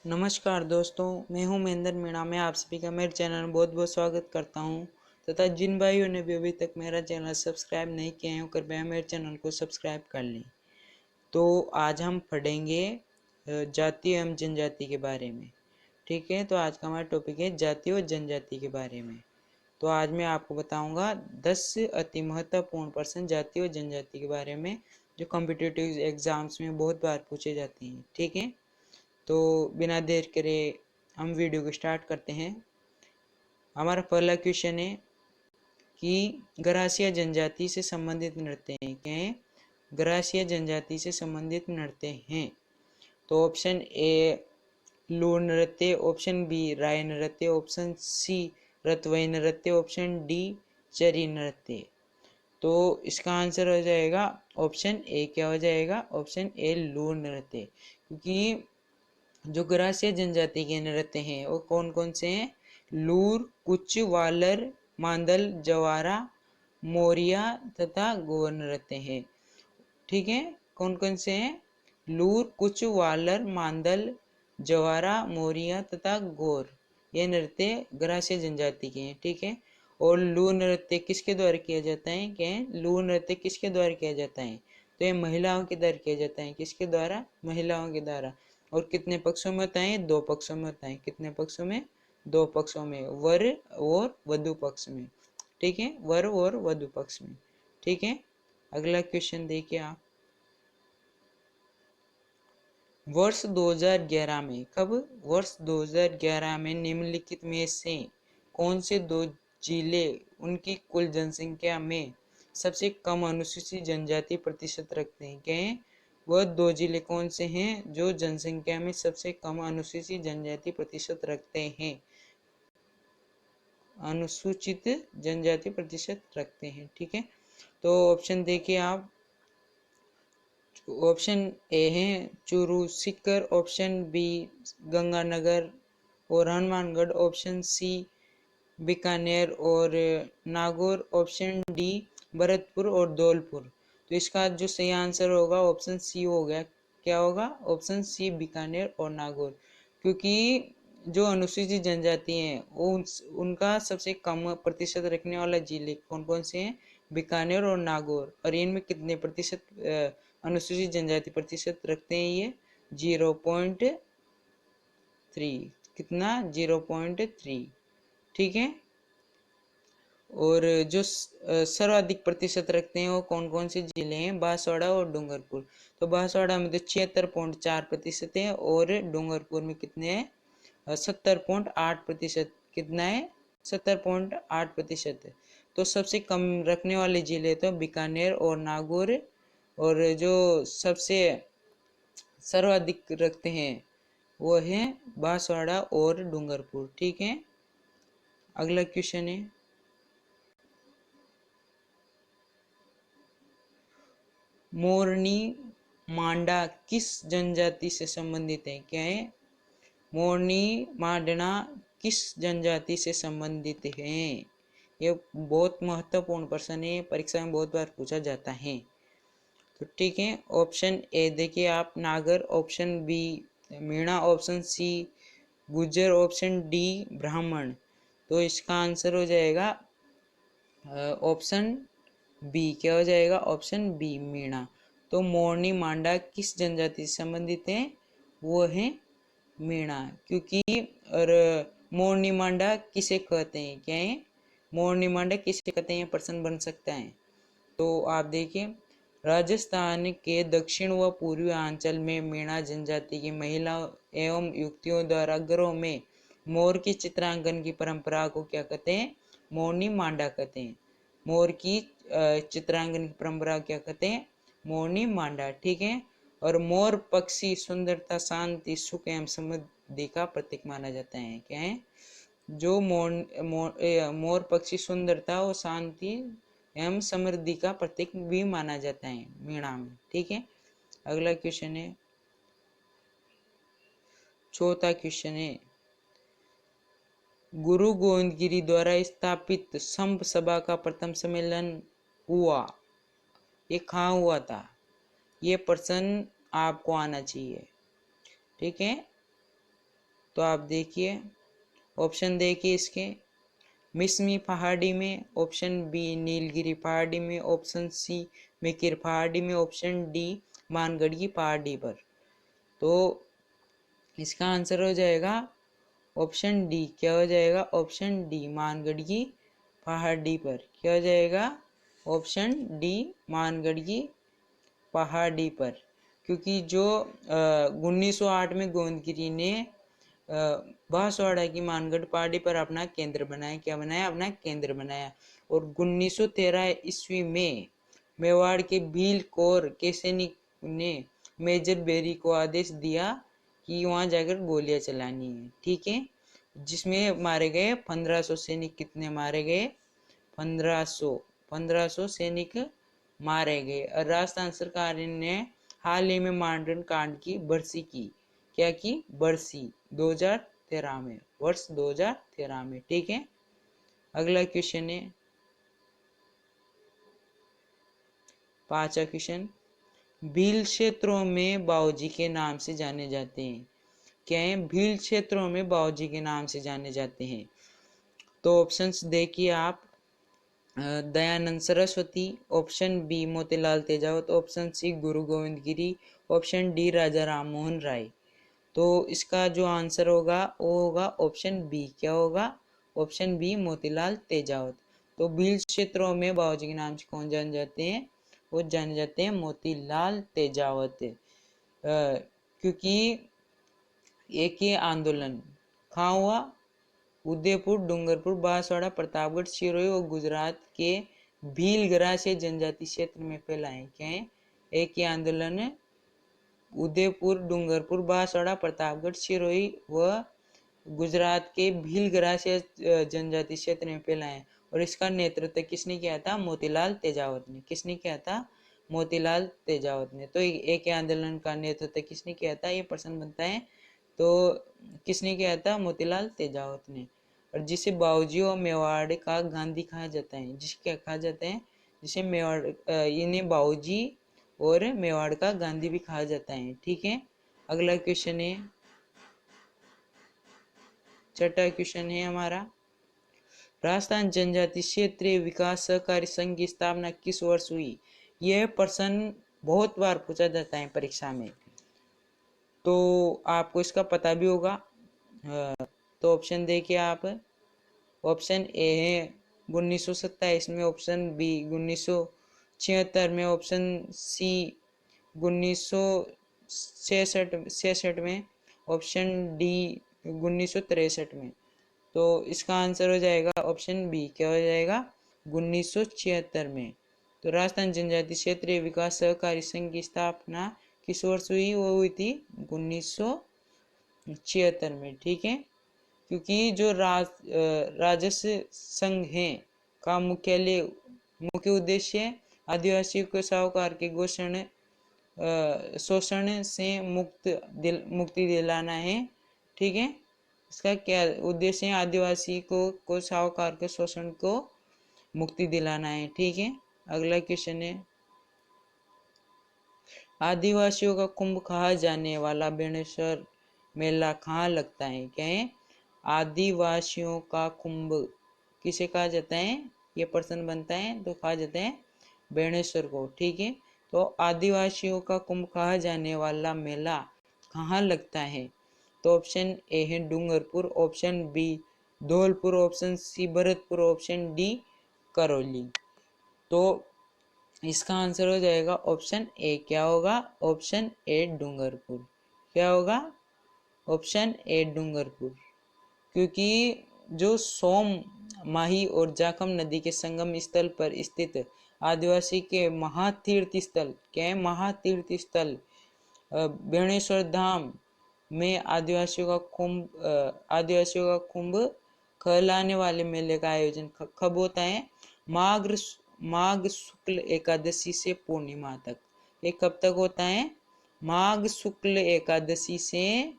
नमस्कार दोस्तों, मैं हूं महेंद्र मीणा। मैं आप सभी का मेरे चैनल में बहुत बहुत स्वागत करता हूं तथा जिन भाइयों ने भी अभी तक मेरा चैनल सब्सक्राइब नहीं किए हैं कृपया मेरे चैनल को सब्सक्राइब कर लें। तो आज हम पढ़ेंगे जाति एवं जनजाति के बारे में। ठीक है, तो आज का हमारा टॉपिक है जाति और जनजाति के बारे में। तो आज मैं आपको बताऊंगा 10 अति महत्वपूर्ण प्रश्न जाति और जनजाति के बारे में जो कॉम्पिटिटिव एग्जाम्स में बहुत बार पूछे जाते हैं। ठीक है, तो बिना देर करे हम वीडियो को स्टार्ट करते हैं। हमारा पहला क्वेश्चन है कि गरासिया जनजाति से संबंधित नृत्य हैं। क्या है? गरासिया जनजाति से संबंधित नृत्य हैं। तो ऑप्शन ए लूर नृत्य, ऑप्शन बी राय नृत्य, ऑप्शन सी रतवई नृत्य, ऑप्शन डी चरी नृत्य। तो इसका आंसर हो जाएगा ऑप्शन ए। क्या हो जाएगा? ऑप्शन ए लूर नृत्य। क्योंकि जो गरासिया जनजाति के नृत्य हैं वो कौन कौन से हैं? लूर, कुच, वालर, मांदल, जवारा, मोरिया तथा गोर नृत्य हैं। ठीक है, कौन कौन से हैं? लूर, कुच, वालर, मांदल, जवारा, मोरिया तथा गोर। ये नृत्य गरासिया जनजाति के हैं। ठीक है, और लूर नृत्य किसके द्वारा किया जाता है? क्या है? लूर नृत्य किसके द्वारा किया जाता है? तो ये महिलाओं के द्वारा किया जाता है। किसके द्वारा? महिलाओं के द्वारा। और कितने पक्षों में होता है? 2 पक्षों में होता है। कितने पक्षों में? 2 पक्षों में, वर और वधु पक्ष में। ठीक है, वर और वधु पक्ष में। ठीक है, अगला क्वेश्चन देखिए आप। वर्ष 2011 में, कब? वर्ष 2011 में निम्नलिखित में से कौन से 2 जिले उनकी कुल जनसंख्या में सबसे कम अनुसूचित जनजाति प्रतिशत रखते हैं? क्या है? वह 2 जिले कौन से हैं जो जनसंख्या में सबसे कम अनुसूचित जनजाति प्रतिशत रखते हैं? अनुसूचित जनजाति प्रतिशत रखते हैं। ठीक है, तो ऑप्शन देखिए आप। ऑप्शन ए है चूरू सीकर, ऑप्शन बी गंगानगर और हनुमानगढ़, ऑप्शन सी बीकानेर और नागौर, ऑप्शन डी भरतपुर और धौलपुर। तो इसका जो सही आंसर होगा ऑप्शन सी हो गया। क्या होगा? ऑप्शन सी बीकानेर और नागौर। क्योंकि जो अनुसूचित जनजाति हैं वो उनका सबसे कम प्रतिशत रखने वाला जिले कौन कौन से हैं? बीकानेर और नागौर। और इनमें कितने प्रतिशत अनुसूचित जनजाति प्रतिशत रखते हैं? ये 0.3। कितना? 0.3। ठीक है, और जो सर्वाधिक प्रतिशत रखते हैं वो कौन कौन से जिले हैं? बांसवाड़ा और डूंगरपुर। तो बांसवाड़ा में तो 76.4% है और डूंगरपुर में कितने हैं? 70.8%। कितना है? 70.8%। तो सबसे कम रखने वाले जिले तो बीकानेर और नागौर, और जो सबसे सर्वाधिक रखते हैं वो है बांसवाड़ा और डूंगरपुर। ठीक है, अगला क्वेश्चन है मोरनी मांडा किस जनजाति से संबंधित है? क्या है? मोरनी मांडना किस जनजाति से संबंधित है? ये बहुत महत्वपूर्ण प्रश्न है, परीक्षा में बहुत बार पूछा जाता है। तो ठीक है, ऑप्शन ए देखिए आप Nagar, option B Meena, option C Gujjar, option D ब्राह्मण। तो इसका आंसर हो जाएगा ऑप्शन बी। क्या हो जाएगा? Option B Meena. तो मोरनी मांडा किस जनजाति से संबंधित है? वो है मीणा। क्योंकि और मोरनी मांडा किसे कहते हैं? क्या है? मोरनी मांडा किसे कहते हैं? प्रश्न बन सकता है। तो आप देखिए, राजस्थान के दक्षिण व पूर्वी अंचल में मीणा जनजाति की महिलाओं एवं युवतियों द्वारा घरों में मोर की चित्रांकन की परंपरा को क्या कहते हैं? मोरनी मांडा कहते हैं। मोर की चित्रांकन की परंपरा क्या कहते हैं? मोरनी मांडा। ठीक है, और मोर पक्षी सुंदरता, शांति, सुख एवं समृद्धि का प्रतीक माना जाता है। क्या है? जो मोर पक्षी सुंदरता और शांति एवं समृद्धि का प्रतीक भी माना जाता है मीणा में। ठीक है, अगला क्वेश्चन है, चौथा क्वेश्चन है गुरु गोविंद गिरी द्वारा स्थापित संप सभा का प्रथम सम्मेलन हुआ, ये कहाँ हुआ था? ये प्रश्न आपको आना चाहिए। ठीक है, तो आप देखिए, ऑप्शन देखिए इसके, मिसमी पहाड़ी में, ऑप्शन बी नीलगिरी पहाड़ी में, ऑप्शन सी मेकिर पहाड़ी में, ऑप्शन डी मानगढ़ की पहाड़ी पर। तो इसका आंसर हो जाएगा ऑप्शन डी। क्या हो जाएगा? ऑप्शन डी मानगढ़ की पहाड़ी पर। क्या हो जाएगा? ऑप्शन डी मानगढ़ की पहाड़ी पर। क्योंकि जो 1908 में गोविंदगिरी ने बांसवाड़ा की मानगढ़ पहाड़ी पर अपना केंद्र बनाया। क्या बनाया? अपना केंद्र बनाया। और 1913 ईस्वी में मेवाड़ के भील कोर के सैनिक ने मेजर बेरी को आदेश दिया कि वहां जाकर गोलियां चलानी है। ठीक है, जिसमें मारे गए 1500 सैनिक। कितने मारे गए? 1500 सैनिक मारे गए। और राजस्थान सरकार ने हाल ही में मांडन कांड की बरसी की। क्या की? बरसी 2013 में, वर्ष 2013 में। ठीक है, अगला क्वेश्चन है 5वां क्वेश्चन, भील क्षेत्रों में बाऊजी के नाम से जाने जाते हैं। क्या है? भील क्षेत्रों में बाऊजी के नाम से जाने जाते हैं। तो ऑप्शंस देखिए आप, Dayanand Saraswati, option B Motilal Tejawat, option C Guru Govind Giri, option D Raja Ram Mohan Roy. तो इसका जो आंसर होगा वो होगा ऑप्शन बी। क्या होगा? Option B Motilal Tejawat. तो भील क्षेत्रों में बाबूजी के नाम से कौन जाने जाते हैं? वो जाने जाते हैं मोतीलाल तेजावत। क्योंकि एक ही आंदोलन कहाँ हुआ? उदयपुर, डूंगरपुर, बांसवाड़ा, प्रतापगढ़, सिरोही और गुजरात के भीलगरा से जनजाति क्षेत्र में फैलाए। क्या है? एक ही आंदोलन उदयपुर, डूंगरपुर, बांसवाड़ा, प्रतापगढ़, सिरोही व गुजरात के भीलगरा से जनजाति क्षेत्र में फैलाए। और इसका नेतृत्व किसने किया था? मोतीलाल तेजावत ने। किसने किया था? मोतीलाल तेजावत ने। तो एक आंदोलन का नेतृत्व किसने किया था? ये प्रश्न बनता है। तो किसने किया था? मोतीलाल तेजावत ने। और जिसे बाऊजी और मेवाड़ का गांधी कहा जाता है। जिसे क्या कहा जाता है? जिसे मेवाड़, इन्हें बाऊजी और मेवाड़ का गांधी भी कहा जाता है। ठीक है, अगला क्वेश्चन है, 6वां क्वेश्चन है हमारा, राजस्थान जनजाति क्षेत्रीय विकास सहकारी संघ की स्थापना किस वर्ष हुई? यह प्रश्न बहुत बार पूछा जाता है परीक्षा में, तो आपको इसका पता भी होगा। तो ऑप्शन देखिए आप, ऑप्शन ए है 1927 में, ऑप्शन बी 1976 में, ऑप्शन सी 1966 में, ऑप्शन डी 1963 में। तो इसका आंसर हो जाएगा ऑप्शन बी। क्या हो जाएगा? 1976 में। तो राजस्थान जनजाति क्षेत्रीय विकास सहकारी संघ की स्थापना किस वर्ष हुई? वो हुई थी 1976 में। ठीक है, क्योंकि जो राजस्व संघ है का मुख्य उद्देश्य आदिवासियों को साहूकार के शोषण से मुक्ति दिलाना है। ठीक है, इसका क्या उद्देश्य है? आदिवासी को साहूकार के शोषण को मुक्ति दिलाना है। ठीक है, अगला क्वेश्चन है, आदिवासियों का कुंभ कहा जाने वाला बेणेश्वर मेला कहाँ लगता है? क्या है? आदिवासियों का कुंभ किसे कहा जाता है? ये प्रश्न बनता है, तो कहा जाता है बेणेश्वर को। ठीक है, तो आदिवासियों का कुंभ कहा जाने वाला मेला कहाँ लगता है? तो ऑप्शन ए है Dungarpur, option B Dholpur, option C Bharatpur, option D Karauli. तो इसका आंसर हो जाएगा ऑप्शन ए। क्या होगा? Option A Dungarpur. क्या होगा? Option A Dungarpur. क्योंकि जो सोम, माही और जाखम नदी के संगम स्थल पर स्थित आदिवासी के महातीर्थ स्थल, क्या है? महातीर्थ स्थल बेणेश्वर धाम में आदिवासियों का कुंभ कहलाने वाले मेले का आयोजन कब होता है? माघ शुक्ल एकादशी से पूर्णिमा तक। ये कब तक होता है? माघ शुक्ल एकादशी से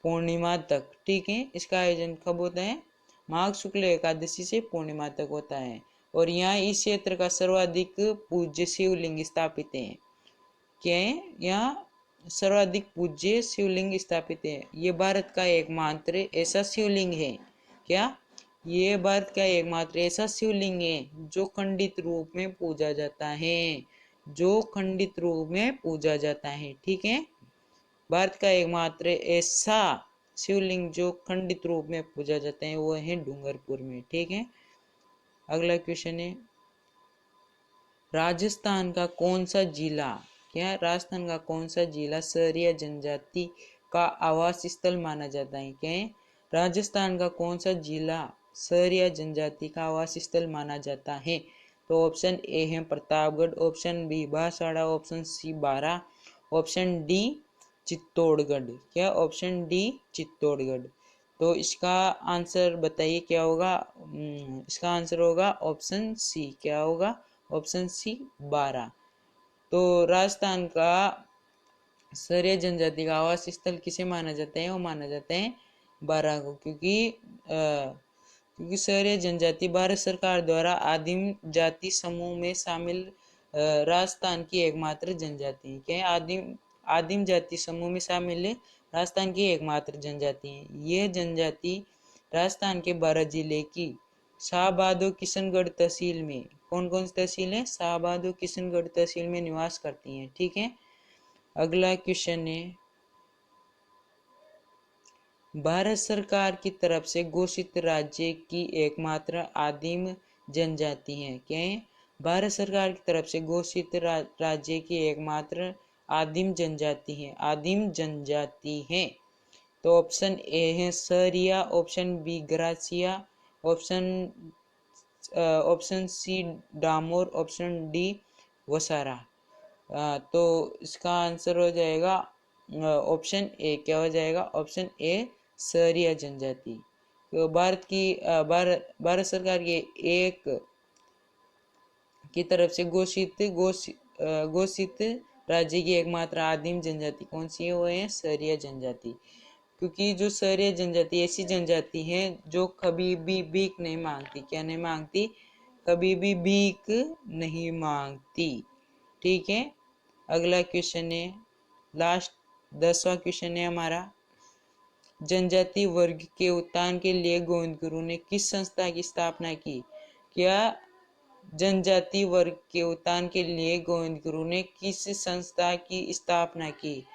पूर्णिमा तक। ठीक है, इसका आयोजन कब होता है? माघ शुक्ल एकादशी से पूर्णिमा तक होता है। और यहाँ इस क्षेत्र का सर्वाधिक पूज्य शिवलिंग स्थापित है। क्या है? यहाँ सर्वाधिक पूज्य शिवलिंग स्थापित है? ये भारत का एकमात्र ऐसा शिवलिंग है। क्या? ये भारत का एकमात्र ऐसा शिवलिंग है जो खंडित रूप में पूजा जाता है, जो खंडित रूप में पूजा जाता है। ठीक है, भारत का एकमात्र ऐसा शिवलिंग जो खंडित रूप में पूजा जाता है वो है डूंगरपुर में। ठीक है, अगला क्वेश्चन है, राजस्थान का कौन सा जिला, क्या राजस्थान का कौन सा जिला सहरिया जनजाति का आवास स्थल माना जाता है? क्या है? राजस्थान का कौन सा जिला सहरिया जनजाति का आवास स्थल माना जाता है? तो ऑप्शन ए है Pratapgarh, option B Banswara, option C Bara, option D Chittorgarh. क्या? Option D Chittorgarh. तो इसका आंसर बताइए क्या होगा? इसका आंसर होगा ऑप्शन सी। क्या होगा? Option C 12। तो राजस्थान का सहरिया जनजाति का आवास स्थल किसे माना जाता है? वो माना जाता है बारा को, क्योंकि सहरिया जनजाति भारत सरकार द्वारा आदिम जाति समूह में शामिल राजस्थान की एकमात्र जनजाति है। क्या है? आदिम जाति समूह में शामिल है राजस्थान की एकमात्र जनजाति है। यह जनजाति राजस्थान के बारा जिले की शाहबादो किशनगढ़ तहसील में, कौन कौन सी तहसील है? शाहबादो किशनगढ़ तहसील में निवास करती हैं। ठीक है, अगला क्वेश्चन है, भारत सरकार की तरफ से घोषित राज्य की एकमात्र आदिम जनजाति है? क्या है? भारत सरकार की तरफ से घोषित राज्य की एकमात्र आदिम जनजाति है, आदिम जनजाति है। तो ऑप्शन ए है Sahariya, option B Garasia, option C Damor, option D Vasara. तो इसका आंसर हो जाएगा ऑप्शन ए। क्या हो जाएगा? ऑप्शन ए सहरिया जनजाति। तो भारत सरकार के एक की तरफ से घोषित राज्य की एकमात्र आदिम जनजाति कौन सी है? वो है सहरिया जनजाति। क्योंकि जो सहरिया जनजाति ऐसी जनजाति है जो कभी भी भीख नहीं मांगती। क्या नहीं मांगती? कभी भी भीख नहीं मांगती। ठीक है, अगला क्वेश्चन है, लास्ट 10वां क्वेश्चन है हमारा, जनजाति वर्ग के उत्थान के लिए गोविंद गुरु ने किस संस्था की स्थापना की? क्या जनजाति वर्ग के उत्थान के लिए गोविंद गुरु ने किस संस्था की स्थापना की?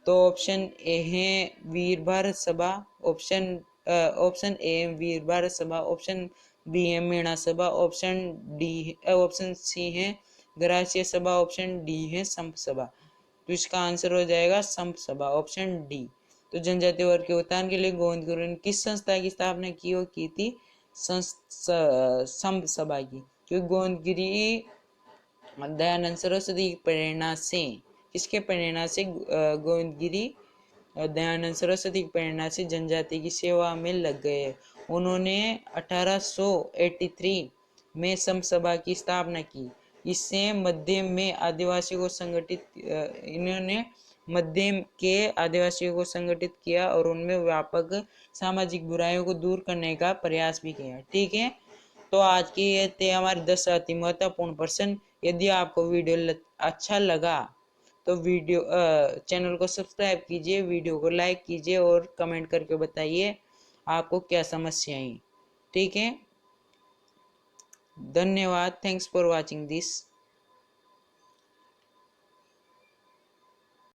तो ऑप्शन ए है वीर भारत सभा, ऑप्शन ए वीर भारत सभा, ऑप्शन बी है मीणा सभा, ऑप्शन सी है ग्रासीय सभा, ऑप्शन डी है संप सभा। तो इसका आंसर हो जाएगा संप सभा, ऑप्शन डी। तो जनजाति वर्ग के उत्थान के लिए गोविंद गुरु ने किस संस्था की स्थापना की? वो की थी संप सभा की। क्योंकि गोविंद गिरी दयानंद सरस्वती की प्रेरणा से, किसके प्रेरणा से? गोविंद गिरी दयानंद सरस्वती की प्रेरणा से जनजाति की सेवा में लग गए। उन्होंने 1883 में संप सभा की स्थापना की। इससे मध्य में आदिवासियों को इन्होंने मध्य के आदिवासियों को संगठित किया और उनमें व्यापक सामाजिक बुराइयों को दूर करने का प्रयास भी किया। ठीक है, तो आज के ये थे हमारे 10 अति महत्वपूर्ण प्रश्न। यदि आपको वीडियो अच्छा लगा तो चैनल को सब्सक्राइब कीजिए, वीडियो को लाइक कीजिए और कमेंट करके बताइए आपको क्या समस्याएं। ठीक है, धन्यवाद। Thanks for watching this.